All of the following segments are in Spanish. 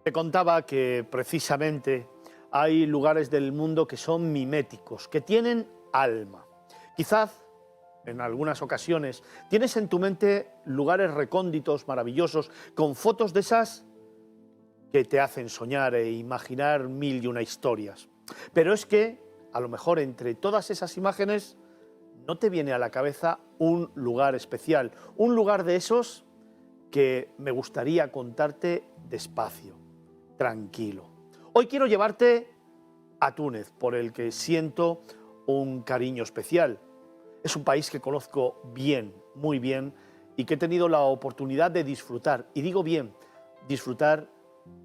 Te contaba que precisamente hay lugares del mundo que son miméticos, que tienen alma. Quizás en algunas ocasiones tienes en tu mente lugares recónditos, maravillosos, con fotos de esas que te hacen soñar e imaginar mil y una historias. Pero es que, a lo mejor entre todas esas imágenes, no te viene a la cabeza un lugar especial, un lugar de esos que me gustaría contarte despacio, tranquilo. Hoy quiero llevarte a Túnez, por el que siento un cariño especial. Es un país que conozco bien, muy bien, y que he tenido la oportunidad de disfrutar, y digo bien, disfrutar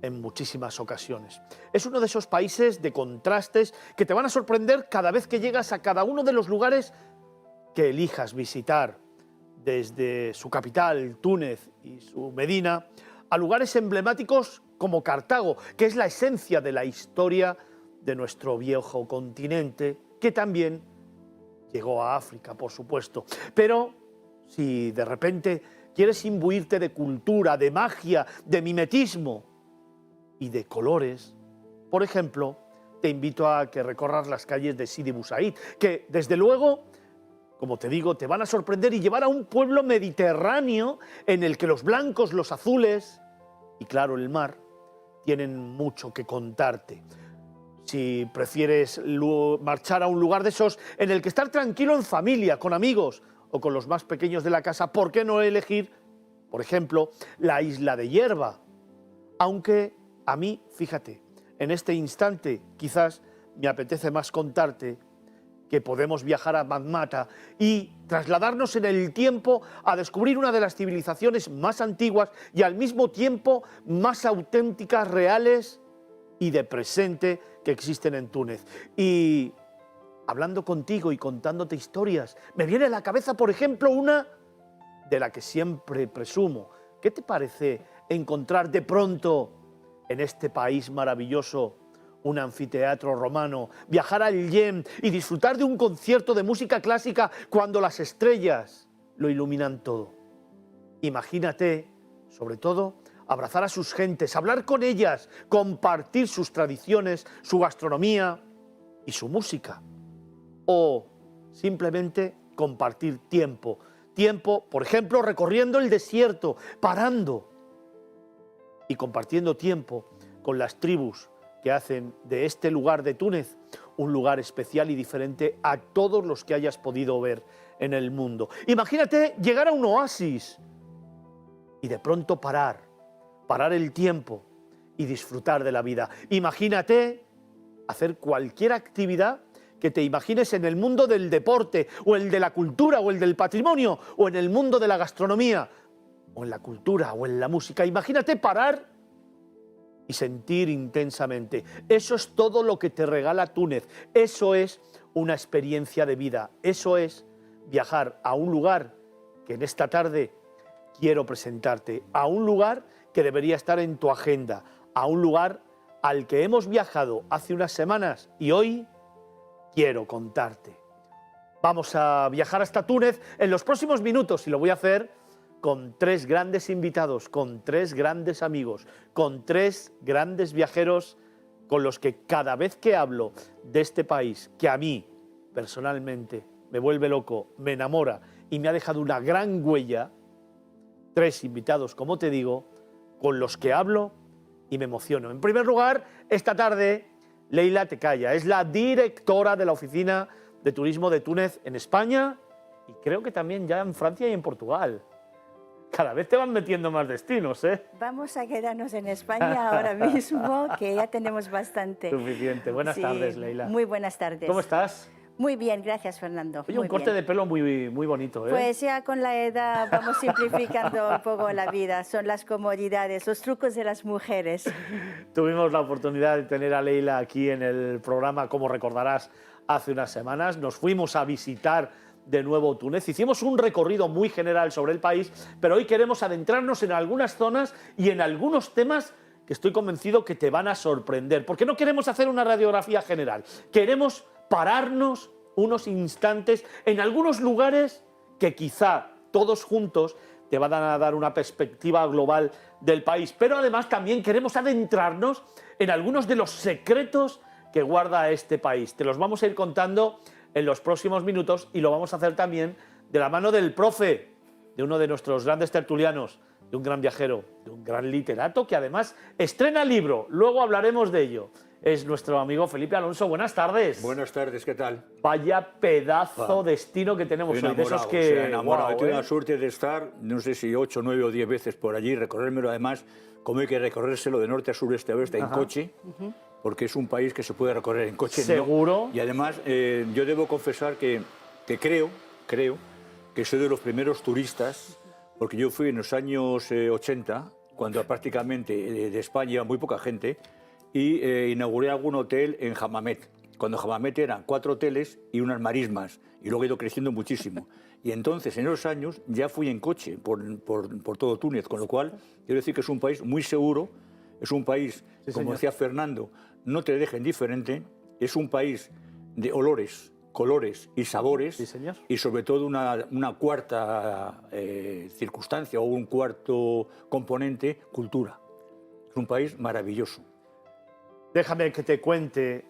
en muchísimas ocasiones. Es uno de esos países de contrastes que te van a sorprender cada vez que llegas a cada uno de los lugares que elijas visitar, desde su capital, Túnez, y su Medina, a lugares emblemáticos como Cartago, que es la esencia de la historia de nuestro viejo continente, que también llegó a África, por supuesto. Pero si de repente quieres imbuirte de cultura, de magia, de mimetismo y de colores, por ejemplo, te invito a que recorras las calles de Sidi Bou Said, que desde luego, como te digo, te van a sorprender y llevar a un pueblo mediterráneo en el que los blancos, los azules y claro, el mar, tienen mucho que contarte. Si prefieres marchar a un lugar de esos en el que estar tranquilo en familia, con amigos o con los más pequeños de la casa, ¿por qué no elegir, por ejemplo, la Isla de Hierba? Aunque a mí, fíjate, en este instante quizás me apetece más contarte que podemos viajar a Matmata y trasladarnos en el tiempo a descubrir una de las civilizaciones más antiguas y al mismo tiempo más auténticas, reales y de presente que existen en Túnez. Y hablando contigo y contándote historias, me viene a la cabeza, por ejemplo, una de la que siempre presumo. ¿Qué te parece encontrar de pronto en este país maravilloso un anfiteatro romano, viajar al Yen y disfrutar de un concierto de música clásica cuando las estrellas lo iluminan todo? Imagínate, sobre todo, abrazar a sus gentes, hablar con ellas, compartir sus tradiciones, su gastronomía y su música. O simplemente compartir tiempo. Tiempo, por ejemplo, recorriendo el desierto, parando y compartiendo tiempo con las tribus que hacen de este lugar de Túnez un lugar especial y diferente a todos los que hayas podido ver en el mundo. Imagínate llegar a un oasis y de pronto parar el tiempo y disfrutar de la vida. Imagínate hacer cualquier actividad que te imagines en el mundo del deporte, o el de la cultura, o el del patrimonio, o en el mundo de la gastronomía, o en la cultura, o en la música. Imagínate parar y sentir intensamente. Eso es todo lo que te regala Túnez. Eso es una experiencia de vida. Eso es viajar a un lugar que en esta tarde quiero presentarte, a un lugar que debería estar en tu agenda, a un lugar al que hemos viajado hace unas semanas y hoy quiero contarte. Vamos a viajar hasta Túnez en los próximos minutos y lo voy a hacer con tres grandes invitados, con tres grandes amigos, con tres grandes viajeros con los que cada vez que hablo de este país, que a mí personalmente me vuelve loco, me enamora y me ha dejado una gran huella, tres invitados, como te digo, con los que hablo y me emociono. En primer lugar, esta tarde, Leila Tecaya es la directora de la Oficina de Turismo de Túnez en España y creo que también ya en Francia y en Portugal. Cada vez te van metiendo más destinos, ¿eh? Vamos a quedarnos en España ahora mismo, que ya tenemos bastante. Suficiente. Buenas tardes, Leila. Muy buenas tardes. ¿Cómo estás? Muy bien, gracias, Fernando. Oye, un corte de pelo muy bonito, ¿eh? Pues ya con la edad vamos simplificando un poco la vida. Son las comodidades, los trucos de las mujeres. Tuvimos la oportunidad de tener a Leila aquí en el programa, como recordarás, hace unas semanas. Nos fuimos a visitar de nuevo Túnez. Hicimos un recorrido muy general sobre el país, pero hoy queremos adentrarnos en algunas zonas y en algunos temas que estoy convencido que te van a sorprender, porque no queremos hacer una radiografía general, queremos pararnos unos instantes en algunos lugares que quizá todos juntos te van a dar una perspectiva global del país. Pero además también queremos adentrarnos en algunos de los secretos que guarda este país. Te los vamos a ir contando en los próximos minutos y lo vamos a hacer también de la mano del profe, de uno de nuestros grandes tertulianos, de un gran viajero, de un gran literato que además estrena libro. Luego hablaremos de ello. Es nuestro amigo Felipe Alonso. Buenas tardes. Buenas tardes, ¿qué tal? Vaya pedazo de destino que tenemos hoy. De esos que... enamorado. Wow, He tenido la suerte de estar, no sé si 8, 9 o 10 veces por allí, recorrérmelo además, como hay que recorrérselo de norte a sur, este a oeste, en coche, porque es un país que se puede recorrer en coche. ¿Seguro? ¿No? Y además, yo debo confesar que creo que soy de los primeros turistas, porque yo fui en los años 80, cuando prácticamente de España iba muy poca gente, y inauguré algún hotel en Hammamet, cuando Hammamet eran 4 hoteles y unas marismas, y luego ha ido creciendo muchísimo. Y entonces, en esos años, ya fui en coche por todo Túnez, con lo cual, quiero decir que es un país muy seguro, es un país, Sí, como señor. decía Fernando, no te deja indiferente, es un país de olores, colores y sabores, Sí, señor. y sobre todo una cuarta circunstancia o un cuarto componente, cultura. Es un país maravilloso. Déjame que te cuente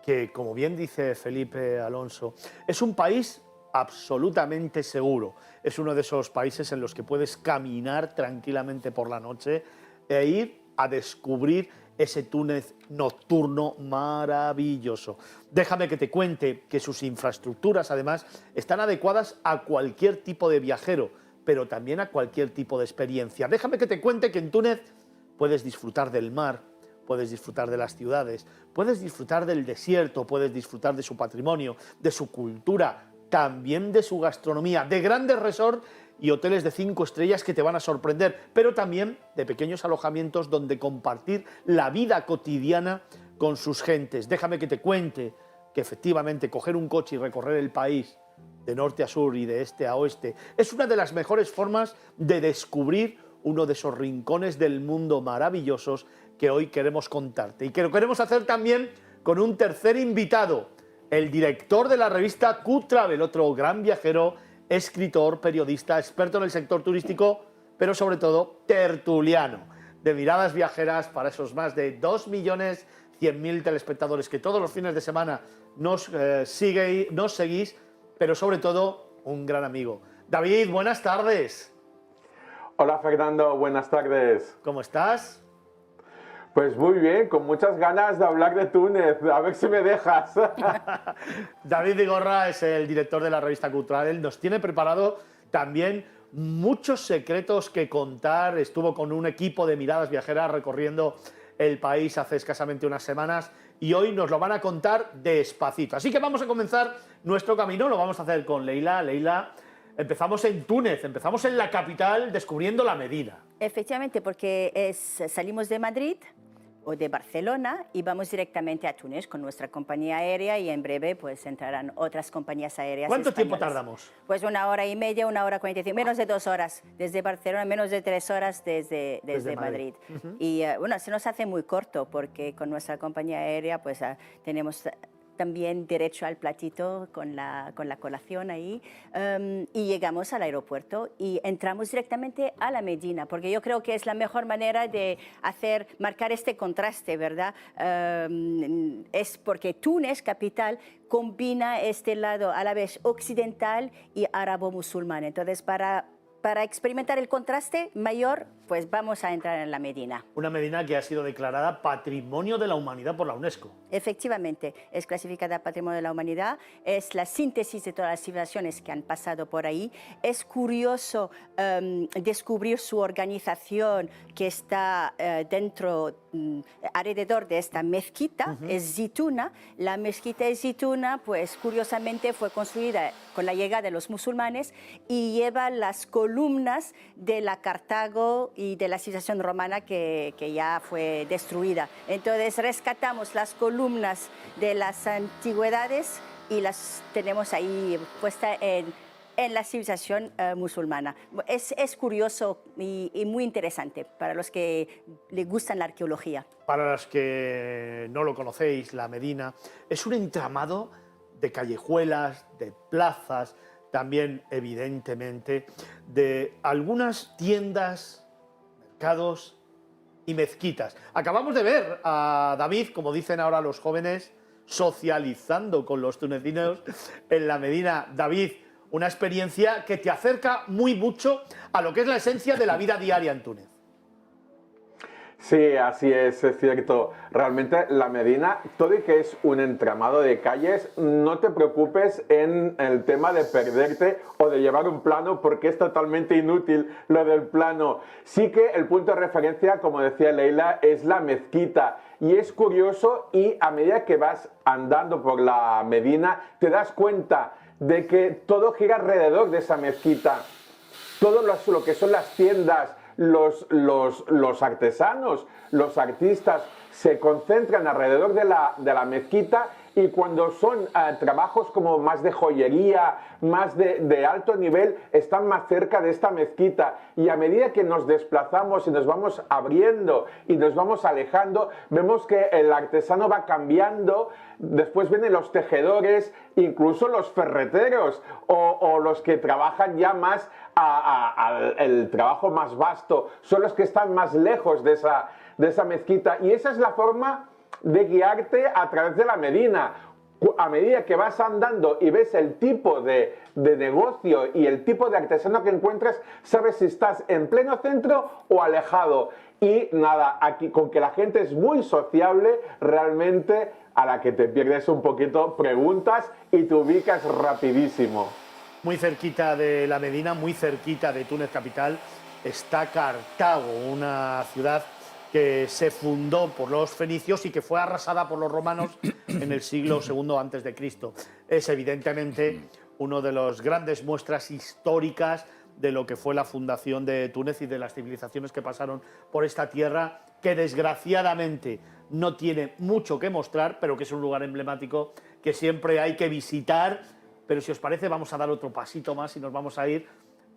que, como bien dice Felipe Alonso, es un país absolutamente seguro. Es uno de esos países en los que puedes caminar tranquilamente por la noche e ir a descubrir ese Túnez nocturno maravilloso. Déjame que te cuente que sus infraestructuras, además, están adecuadas a cualquier tipo de viajero, pero también a cualquier tipo de experiencia. Déjame que te cuente que en Túnez puedes disfrutar del mar, puedes disfrutar de las ciudades, puedes disfrutar del desierto, puedes disfrutar de su patrimonio, de su cultura, también de su gastronomía, de grandes resorts y hoteles de 5 estrellas que te van a sorprender, pero también de pequeños alojamientos donde compartir la vida cotidiana con sus gentes. Déjame que te cuente que efectivamente coger un coche y recorrer el país de norte a sur y de este a oeste es una de las mejores formas de descubrir uno de esos rincones del mundo maravillosos que hoy queremos contarte y que lo queremos hacer también con un tercer invitado, el director de la revista Q-Travel, otro gran viajero, escritor, periodista, experto en el sector turístico, pero sobre todo tertuliano, de miradas viajeras para esos más de 2.100.000 telespectadores que todos los fines de semana nos seguís, pero sobre todo un gran amigo. David, buenas tardes. Hola Fernando, buenas tardes. ¿Cómo estás? Pues muy bien, con muchas ganas de hablar de Túnez, a ver si me dejas. David Vigorra es el director de la revista Cultural. Nos tiene preparado también muchos secretos que contar. Estuvo con un equipo de miradas viajeras recorriendo el país hace escasamente unas semanas y hoy nos lo van a contar despacito. Así que vamos a comenzar nuestro camino, lo vamos a hacer con Leila. Leila, empezamos en Túnez, empezamos en la capital descubriendo la Medina. Efectivamente, porque salimos de Madrid o de Barcelona y vamos directamente a Túnez con nuestra compañía aérea y en breve pues entrarán otras compañías aéreas. ¿Cuánto tiempo españolas. tardamos? Pues 1 hora y media, 1 hora 45, menos de 2 horas desde Barcelona, menos de 3 horas desde Madrid. Y bueno, se nos hace muy corto porque con nuestra compañía aérea pues tenemos también derecho al platito con la colación ahí y llegamos al aeropuerto y entramos directamente a la Medina, porque yo creo que es la mejor manera de marcar este contraste, ¿verdad? Es porque Túnez, capital, combina este lado a la vez occidental y árabo-musulmán. Entonces, para experimentar el contraste mayor, pues vamos a entrar en la Medina. Una Medina que ha sido declarada Patrimonio de la Humanidad por la UNESCO. Efectivamente, es clasificada Patrimonio de la Humanidad, es la síntesis de todas las civilizaciones que han pasado por ahí. Es curioso descubrir su organización que está alrededor de esta mezquita, es Zitouna. La mezquita de Zitouna, pues curiosamente fue construida con la llegada de los musulmanes y lleva las columnas de la Cartago y de la civilización romana que ya fue destruida. Entonces rescatamos las columnas de las antigüedades y las tenemos ahí puestas en la civilización musulmana. Es curioso y muy interesante para los que les gustan la arqueología. Para los que no lo conocéis, la Medina es un entramado de callejuelas, de plazas, también, evidentemente, de algunas tiendas, mercados y mezquitas. Acabamos de ver a David, como dicen ahora los jóvenes, socializando con los tunecinos en la Medina. David, una experiencia que te acerca muy mucho a lo que es la esencia de la vida diaria en Túnez. Sí, así es cierto. Realmente la Medina, todo y que es un entramado de calles, no te preocupes en el tema de perderte o de llevar un plano, porque es totalmente inútil lo del plano. Sí que el punto de referencia, como decía Leila, es la mezquita. Y es curioso, y a medida que vas andando por la Medina, te das cuenta de que todo gira alrededor de esa mezquita. Todo lo que son las tiendas, los artesanos, los artistas se concentran alrededor de la mezquita, y cuando son trabajos como más de joyería, más de alto nivel, están más cerca de esta mezquita. Y a medida que nos desplazamos y nos vamos abriendo y nos vamos alejando, vemos que el artesano va cambiando. Después vienen los tejedores, incluso los ferreteros o los que trabajan ya más el trabajo más vasto, son los que están más lejos de esa mezquita. Y esa es la forma de guiarte a través de la Medina. A medida que vas andando y ves el tipo de negocio y el tipo de artesano que encuentras, sabes si estás en pleno centro o alejado. Y nada, aquí con que la gente es muy sociable, realmente a la que te pierdes un poquito, preguntas y te ubicas rapidísimo. Muy cerquita de la Medina, muy cerquita de Túnez capital, está Cartago, una ciudad que se fundó por los fenicios y que fue arrasada por los romanos en el siglo II a.C. Es evidentemente una de las grandes muestras históricas de lo que fue la fundación de Túnez y de las civilizaciones que pasaron por esta tierra, que desgraciadamente no tiene mucho que mostrar, pero que es un lugar emblemático que siempre hay que visitar. Pero si os parece, vamos a dar otro pasito más y nos vamos a ir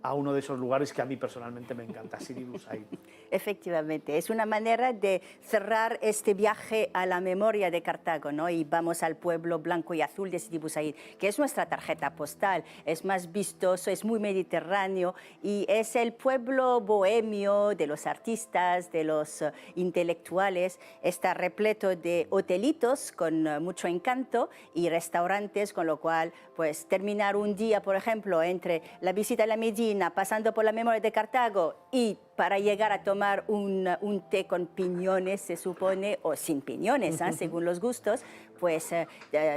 a uno de esos lugares que a mí personalmente me encanta, Sidi Bou Said. Efectivamente, es una manera de cerrar este viaje a la memoria de Cartago, ¿no? Y vamos al pueblo blanco y azul de Sidi Bou Said, que es nuestra tarjeta postal, es más vistoso, es muy mediterráneo y es el pueblo bohemio de los artistas, de los intelectuales. Está repleto de hotelitos con mucho encanto y restaurantes, con lo cual, pues, terminar un día, por ejemplo, entre la visita a la Medina, pasando por la memoria de Cartago y para llegar a tomar un té con piñones, se supone, o sin piñones, según los gustos, pues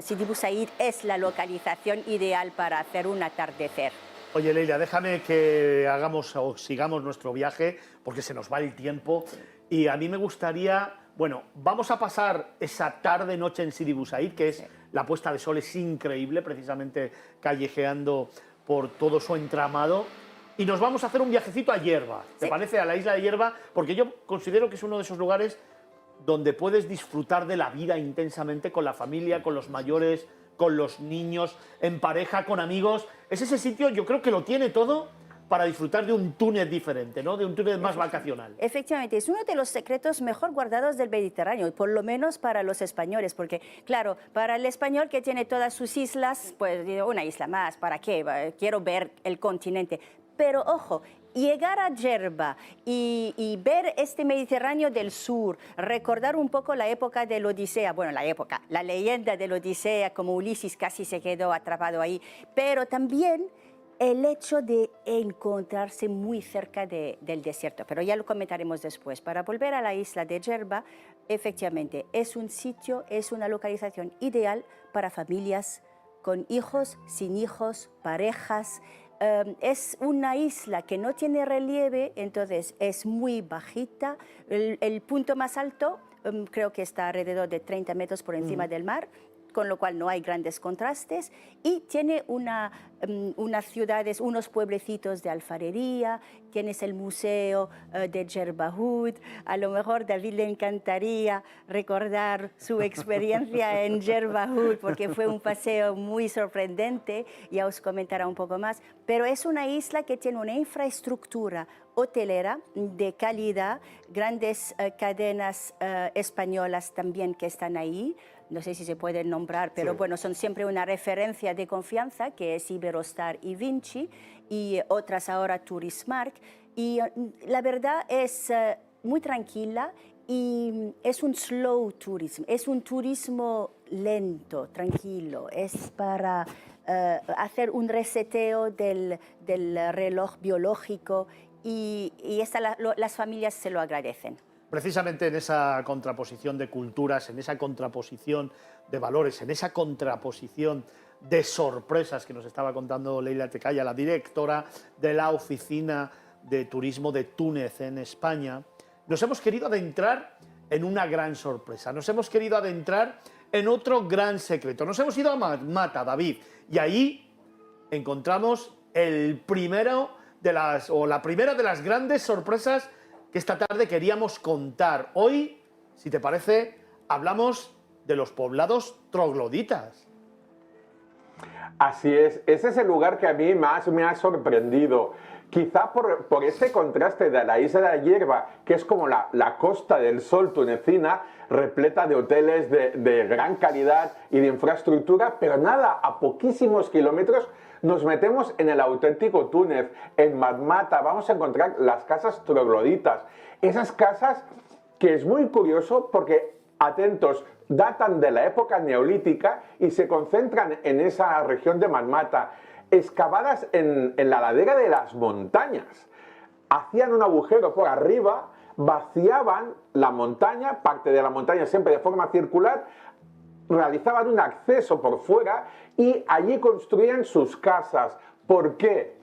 Sidi Bou Said es la localización ideal para hacer un atardecer. Oye, Leila, déjame que hagamos o sigamos nuestro viaje, porque se nos va el tiempo. Y a mí me gustaría, bueno, vamos a pasar esa tarde-noche en Sidi Bou Said, que es la puesta de sol, es increíble, precisamente callejeando por todo su entramado. Y nos vamos a hacer un viajecito a Yerba, ¿te parece? A la isla de Yerba, porque yo considero que es uno de esos lugares donde puedes disfrutar de la vida intensamente con la familia, con los mayores, con los niños, en pareja, con amigos. Es ese sitio, yo creo que lo tiene todo para disfrutar de un Túnez diferente, ¿no? De un Túnez más vacacional. Efectivamente, es uno de los secretos mejor guardados del Mediterráneo, por lo menos para los españoles, porque, claro, para el español que tiene todas sus islas, pues una isla más, ¿para qué? Quiero ver el continente. Pero, ojo, llegar a Yerba y ver este Mediterráneo del sur, recordar un poco la época de la Odisea, bueno, la leyenda de la Odisea, como Ulises casi se quedó atrapado ahí, pero también el hecho de encontrarse muy cerca del desierto, pero ya lo comentaremos después. Para volver a la isla de Yerba, efectivamente, es un sitio, es una localización ideal para familias con hijos, sin hijos, parejas. Es una isla que no tiene relieve, entonces es muy bajita. El punto más alto creo que está alrededor de 30 metros por encima del mar, con lo cual no hay grandes contrastes, y tiene unas ciudades, unos pueblecitos de alfarería, tienes el museo de Yerba Hood. A lo mejor David le encantaría recordar su experiencia en Yerba Hood, porque fue un paseo muy sorprendente, ya os comentará un poco más, pero es una isla que tiene una infraestructura hotelera de calidad, grandes cadenas españolas también que están ahí. no sé si se puede nombrar, pero Sí. bueno, son siempre una referencia de confianza, que es Iberostar y Vinci, y otras ahora Turismark. Y la verdad es muy tranquila y es un slow tourism, es un turismo lento, tranquilo, es para hacer un reseteo del reloj biológico y las familias se lo agradecen. Precisamente en esa contraposición de culturas, en esa contraposición de valores, en esa contraposición de sorpresas que nos estaba contando Leila Tecaya, la directora de la Oficina de Turismo de Túnez en España, nos hemos querido adentrar en una gran sorpresa, nos hemos querido adentrar en otro gran secreto. Nos hemos ido a Matmata, David, y ahí encontramos la primera de las grandes sorpresas que esta tarde queríamos contar. Hoy, si te parece, hablamos de los poblados trogloditas. Así es, ese es el lugar que a mí más me ha sorprendido. Quizá por ese contraste de la isla de Hierba, que es como la Costa del Sol tunecina, repleta de hoteles de gran calidad y de infraestructura, pero nada, a poquísimos kilómetros nos metemos en el auténtico Túnez, en Matmata. Vamos a encontrar las casas trogloditas. Esas casas que es muy curioso porque, atentos, datan de la época neolítica y se concentran en esa región de Matmata, excavadas en la ladera de las montañas. Hacían un agujero por arriba, vaciaban la montaña, parte de la montaña siempre de forma circular, realizaban un acceso por fuera y allí construían sus casas. ¿Por qué?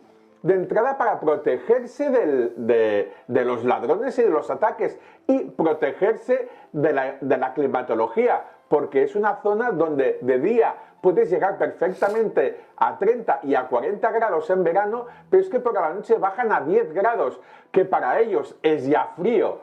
De entrada para protegerse de los ladrones y de los ataques y protegerse de la climatología, porque es una zona donde de día puedes llegar perfectamente a 30 y a 40 grados en verano, pero es que por la noche bajan a 10 grados, que para ellos es ya frío.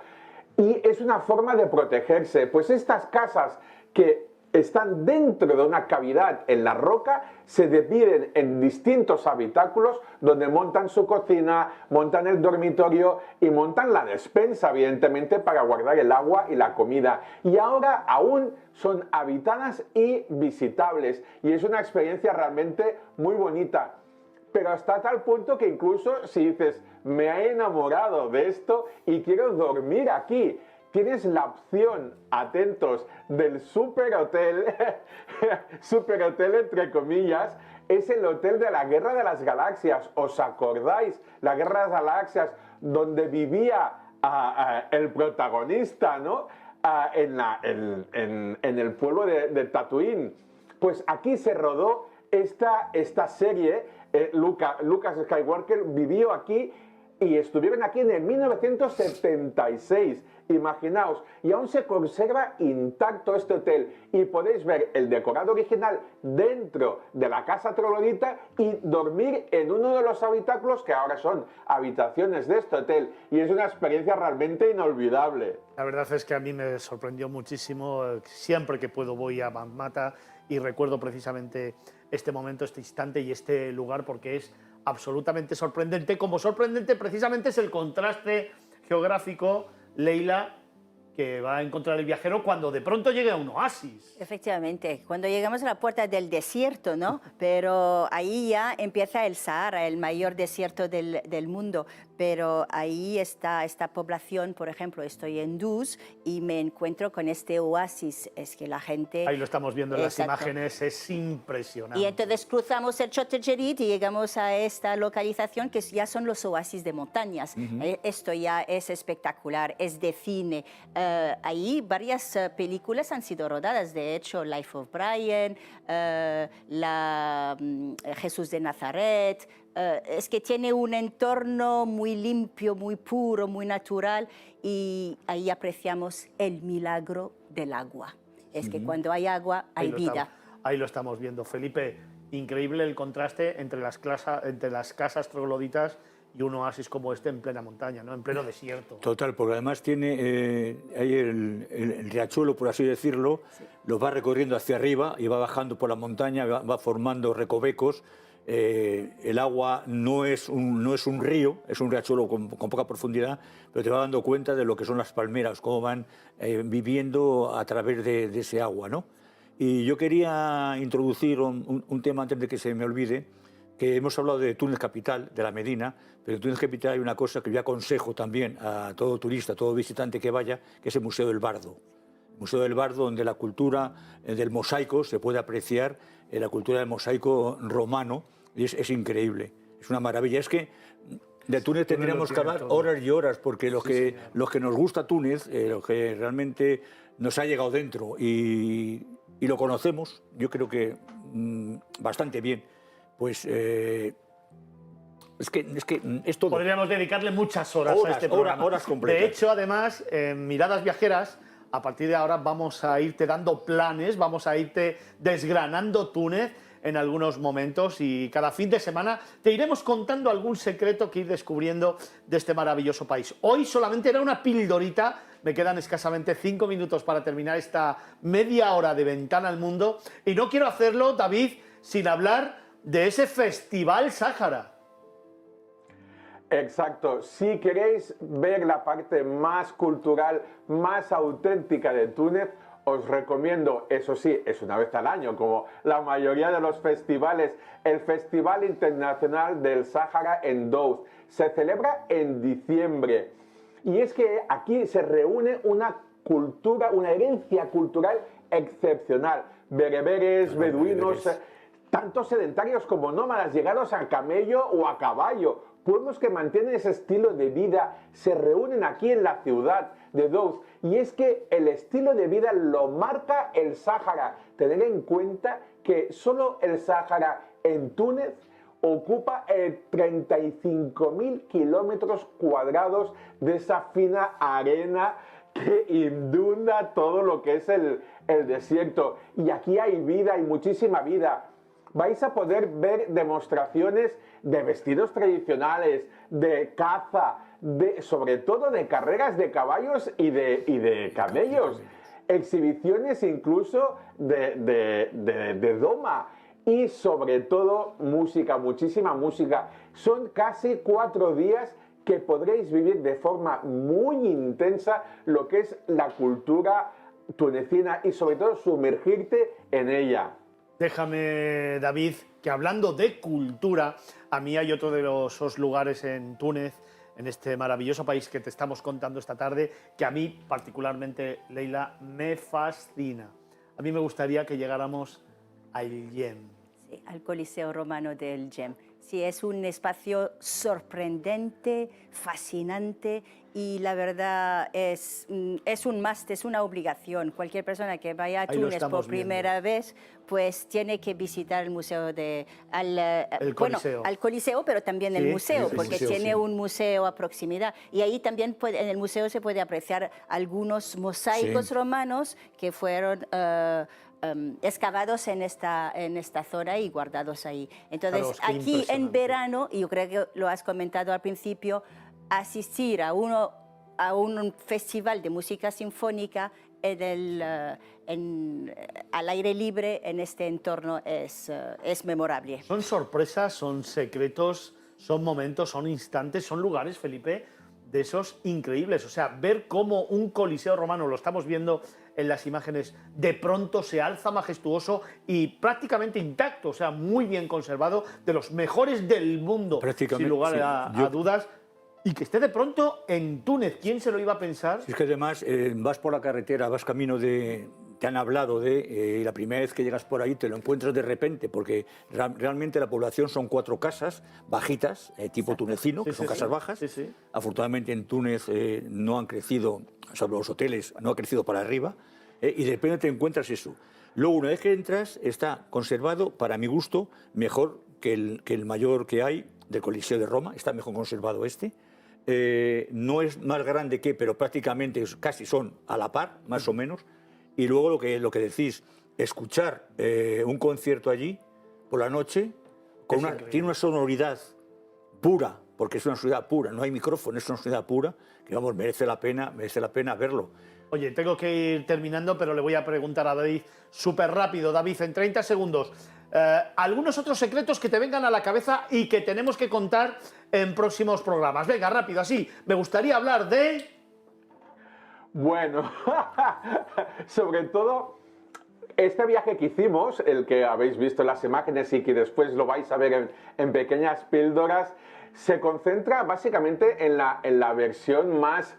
Y es una forma de protegerse. Pues estas casas que están dentro de una cavidad en la roca, se dividen en distintos habitáculos donde montan su cocina, montan el dormitorio y montan la despensa, evidentemente, para guardar el agua y la comida. Y ahora aún son habitadas y visitables. Y es una experiencia realmente muy bonita. Pero hasta tal punto que incluso si dices, me he enamorado de esto y quiero dormir aquí, tienes la opción, atentos, del superhotel, superhotel entre comillas, es el hotel de la Guerra de las Galaxias. ¿Os acordáis? La Guerra de las Galaxias, donde vivía el protagonista, ¿no? En el pueblo de Tatooine. Pues aquí se rodó esta serie. Lucas Skywalker vivió aquí y estuvieron aquí en el 1976. Imaginaos, y aún se conserva intacto este hotel y podéis ver el decorado original dentro de la casa troglodita y dormir en uno de los habitáculos que ahora son habitaciones de este hotel, y es una experiencia realmente inolvidable. La verdad es que a mí me sorprendió muchísimo. Siempre que puedo voy a Matmata y recuerdo precisamente este momento, este instante y este lugar, porque es absolutamente sorprendente. Como sorprendente precisamente es el contraste geográfico, Leila, que va a encontrar el viajero cuando de pronto llegue a un oasis. Efectivamente, cuando llegamos a la puerta del desierto, ¿no? Pero ahí ya empieza el Sahara, el mayor desierto del mundo. Pero ahí está esta población, por ejemplo, estoy en Dus y me encuentro con este oasis. Es que la gente... Ahí lo estamos viendo en las Exacto. imágenes, es impresionante. Y entonces cruzamos el Chottejerit y llegamos a esta localización que ya son los oasis de montañas. Esto ya es espectacular, es de cine. Ahí varias películas han sido rodadas, de hecho, Life of Brian, Jesús de Nazaret. Es que tiene un entorno muy limpio, muy puro, muy natural, y ahí apreciamos el milagro del agua. Es que cuando hay agua, hay vida. Ahí lo estamos viendo, Felipe. Increíble el contraste entre las casas trogloditas y un oasis como este en plena montaña, ¿no? En pleno desierto. Total, porque además tiene ahí el riachuelo, por así decirlo, lo va recorriendo hacia arriba y va bajando por la montaña, va formando recovecos. El agua no es un río, es un riachuelo con poca profundidad, pero te vas dando cuenta de lo que son las palmeras, cómo van viviendo a través de ese agua, ¿no? Y yo quería introducir un tema antes de que se me olvide, que hemos hablado de Túnez capital, de la Medina, pero en Túnez capital hay una cosa que yo aconsejo también a todo turista, a todo visitante que vaya, que es el Museo del Bardo. El Museo del Bardo, donde la cultura del mosaico se puede apreciar, la cultura del mosaico romano, y es increíble, es una maravilla. Es que de Túnez tendríamos que hablar horas y horas, porque los que nos gusta Túnez, lo que realmente nos ha llegado dentro y lo conocemos, yo creo que bastante bien, pues es que es todo. Podríamos dedicarle muchas horas a este programa. Horas completas. De hecho, además, en Miradas Viajeras, a partir de ahora vamos a irte dando planes, vamos a irte desgranando Túnez en algunos momentos y cada fin de semana te iremos contando algún secreto que ir descubriendo de este maravilloso país. Hoy solamente era una pildorita, me quedan escasamente 5 minutos para terminar esta media hora de Ventana al Mundo y no quiero hacerlo, David, sin hablar de ese Festival Sáhara. Exacto. Si queréis ver la parte más cultural, más auténtica de Túnez, os recomiendo, eso sí, es una vez al año, como la mayoría de los festivales, el Festival Internacional del Sáhara en Douz. Se celebra en diciembre. Y es que aquí se reúne una cultura, una herencia cultural excepcional. Bereberes, beduinos, tanto sedentarios como nómadas, llegados a camello o a caballo. Pueblos que mantienen ese estilo de vida se reúnen aquí en la ciudad de Douz. Y es que el estilo de vida lo marca el Sáhara. Tener en cuenta que solo el Sáhara en Túnez ocupa 35.000 kilómetros cuadrados de esa fina arena que inunda todo lo que es el desierto. Y aquí hay vida, hay muchísima vida. Vais a poder ver demostraciones de vestidos tradicionales, de caza, sobre todo de carreras de caballos y de camellos, exhibiciones incluso de doma y sobre todo música, muchísima música. Son casi 4 días que podréis vivir de forma muy intensa lo que es la cultura tunecina y sobre todo sumergirte en ella. Déjame, David, que hablando de cultura, a mí hay otro de esos lugares en Túnez, en este maravilloso país que te estamos contando esta tarde, que a mí particularmente, Leila, me fascina. A mí me gustaría que llegáramos al Yem. Sí, al Coliseo Romano del Yem. Sí, es un espacio sorprendente, fascinante y la verdad es un must, es una obligación. Cualquier persona que vaya a Túnez por primera vez, pues tiene que visitar el museo el Coliseo. Al Coliseo, pero también el museo, porque tiene un museo a proximidad. Y ahí también en el museo se puede apreciar algunos mosaicos romanos que fueron excavados en esta zona y guardados ahí. Entonces, aquí en verano, y yo creo que lo has comentado al principio, asistir a un festival de música sinfónica al aire libre en este entorno es memorable. Son sorpresas, son secretos, son momentos, son instantes, son lugares, Felipe, de esos increíbles. O sea, ver cómo un coliseo romano, lo estamos viendo en las imágenes, de pronto se alza majestuoso y prácticamente intacto, o sea, muy bien conservado, de los mejores del mundo, sin lugar a dudas. Y que esté de pronto en Túnez, ¿quién se lo iba a pensar? Si es que además vas por la carretera, vas camino te han hablado y la primera vez que llegas por ahí te lo encuentras de repente, porque realmente la población son 4 casas bajitas, tipo tunecino, que son casas bajas. Afortunadamente en Túnez no han crecido, o sea, los hoteles no han crecido para arriba, y de repente te encuentras eso. Luego, una vez que entras, está conservado, para mi gusto, mejor que el mayor que hay del Coliseo de Roma, está mejor conservado este. No es más grande pero prácticamente casi son a la par, más o menos. Y luego lo que decís, escuchar un concierto allí por la noche, tiene una sonoridad pura, porque es una sonoridad pura, no hay micrófono, es una sonoridad pura, que vamos, merece la pena verlo. Oye, tengo que ir terminando, pero le voy a preguntar a David súper rápido. David, en 30 segundos, algunos otros secretos que te vengan a la cabeza y que tenemos que contar en próximos programas. Venga, rápido, así. Me gustaría hablar de... Bueno, sobre todo, Este viaje que hicimos, el que habéis visto en las imágenes y que después lo vais a ver en pequeñas píldoras, se concentra básicamente en la versión más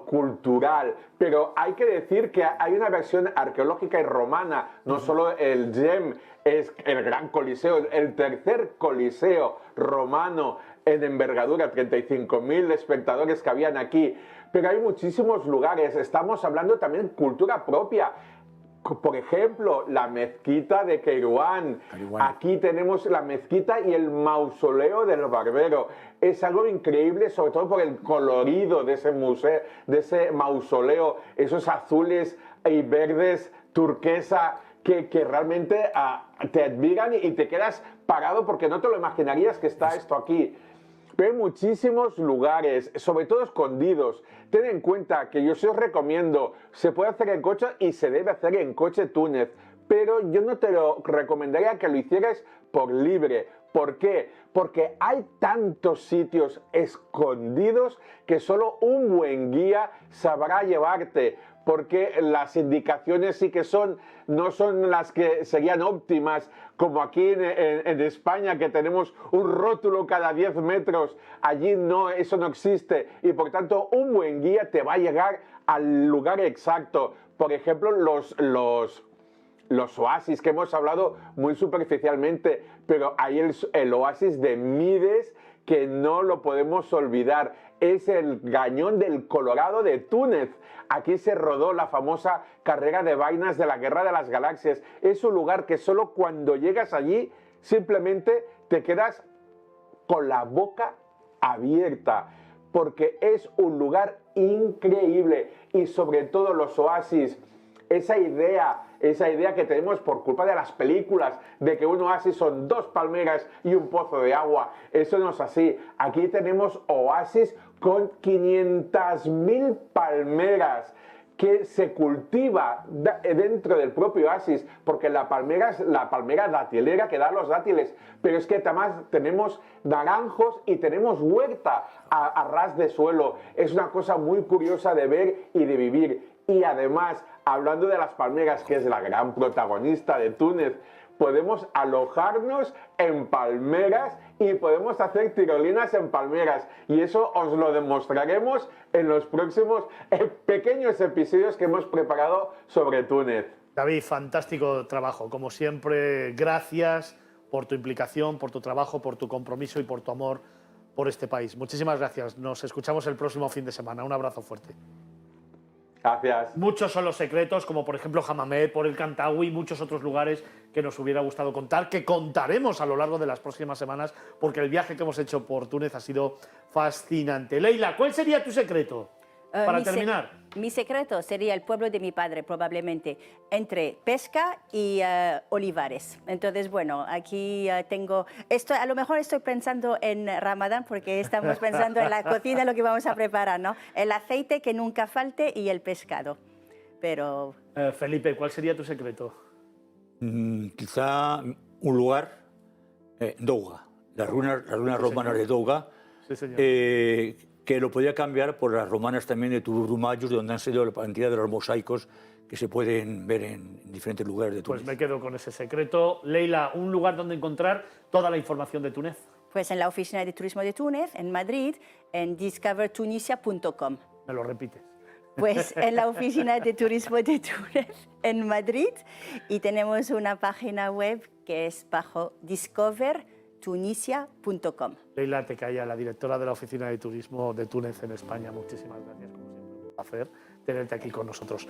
cultural, pero hay que decir que hay una versión arqueológica y romana, no solo el GEM, es el gran coliseo, el tercer coliseo romano en envergadura, 35.000 espectadores que habían aquí, pero hay muchísimos lugares, estamos hablando también de cultura propia. Por ejemplo, la mezquita de Kairouan. Aquí tenemos la mezquita y el mausoleo del barbero. Es algo increíble, sobre todo por el colorido de ese museo, de ese mausoleo, esos azules y verdes turquesa que realmente te admiran y te quedas parado porque no te lo imaginarías que está esto aquí. Pero hay muchísimos lugares, sobre todo escondidos. Ten en cuenta que yo sí os recomiendo, se puede hacer en coche y se debe hacer en coche Túnez, pero yo no te lo recomendaría que lo hicieras por libre. ¿Por qué? Porque hay tantos sitios escondidos que solo un buen guía sabrá llevarte, porque las indicaciones sí que no son las que serían óptimas, como aquí en España, que tenemos un rótulo cada 10 metros. Allí no, eso no existe, y por tanto un buen guía te va a llegar al lugar exacto. Por ejemplo, los oasis que hemos hablado muy superficialmente, pero hay el oasis de Mides, que no lo podemos olvidar. Es el Cañón del Colorado de Túnez. Aquí se rodó la famosa carrera de vainas de la Guerra de las Galaxias. Es un lugar que solo cuando llegas allí simplemente te quedas con la boca abierta, porque es un lugar increíble. Y sobre todo los oasis, esa idea que tenemos por culpa de las películas, de que un oasis son 2 palmeras y un pozo de agua. Eso no es así. Aquí tenemos oasis con 500.000 palmeras que se cultiva dentro del propio oasis, porque la palmera es la palmera datilera que da los dátiles, pero es que además tenemos naranjos y tenemos huerta a ras de suelo. Es una cosa muy curiosa de ver y de vivir. Y además, hablando de las palmeras, que es la gran protagonista de Túnez, podemos alojarnos en palmeras y podemos hacer tirolinas en palmeras. Y eso os lo demostraremos en los próximos pequeños episodios que hemos preparado sobre Túnez. David, fantástico trabajo. Como siempre, gracias por tu implicación, por tu trabajo, por tu compromiso y por tu amor por este país. Muchísimas gracias. Nos escuchamos el próximo fin de semana. Un abrazo fuerte. Gracias. Muchos son los secretos, como por ejemplo Hammamet, por el Kantaoui y muchos otros lugares que nos hubiera gustado contar, que contaremos a lo largo de las próximas semanas, porque el viaje que hemos hecho por Túnez ha sido fascinante. Leila, ¿cuál sería tu secreto para terminar? Mi secreto sería el pueblo de mi padre, probablemente, entre pesca y olivares. Entonces, bueno, aquí tengo... a lo mejor estoy pensando en Ramadán, porque estamos pensando en la cocina, lo que vamos a preparar, ¿no? El aceite que nunca falte y el pescado. Pero... Felipe, ¿cuál sería tu secreto? Quizá un lugar, Douga, las ruinas romanas de Douga, Sí, señor. que lo podía cambiar por las romanas también de Tururumayus, de donde han salido la cantidad de los mosaicos que se pueden ver en diferentes lugares de Túnez. Pues me quedo con ese secreto. Leila, un lugar donde encontrar toda la información de Túnez. Pues en la Oficina de Turismo de Túnez, en Madrid, en discovertunisia.com. Me lo repites. Pues en la Oficina de Turismo de Túnez, en Madrid, y tenemos una página web que es bajo discovertunisia.com. Leila Tecaya, la directora de la Oficina de Turismo de Túnez en España. Muchísimas gracias, como siempre, un placer tenerte aquí con nosotros.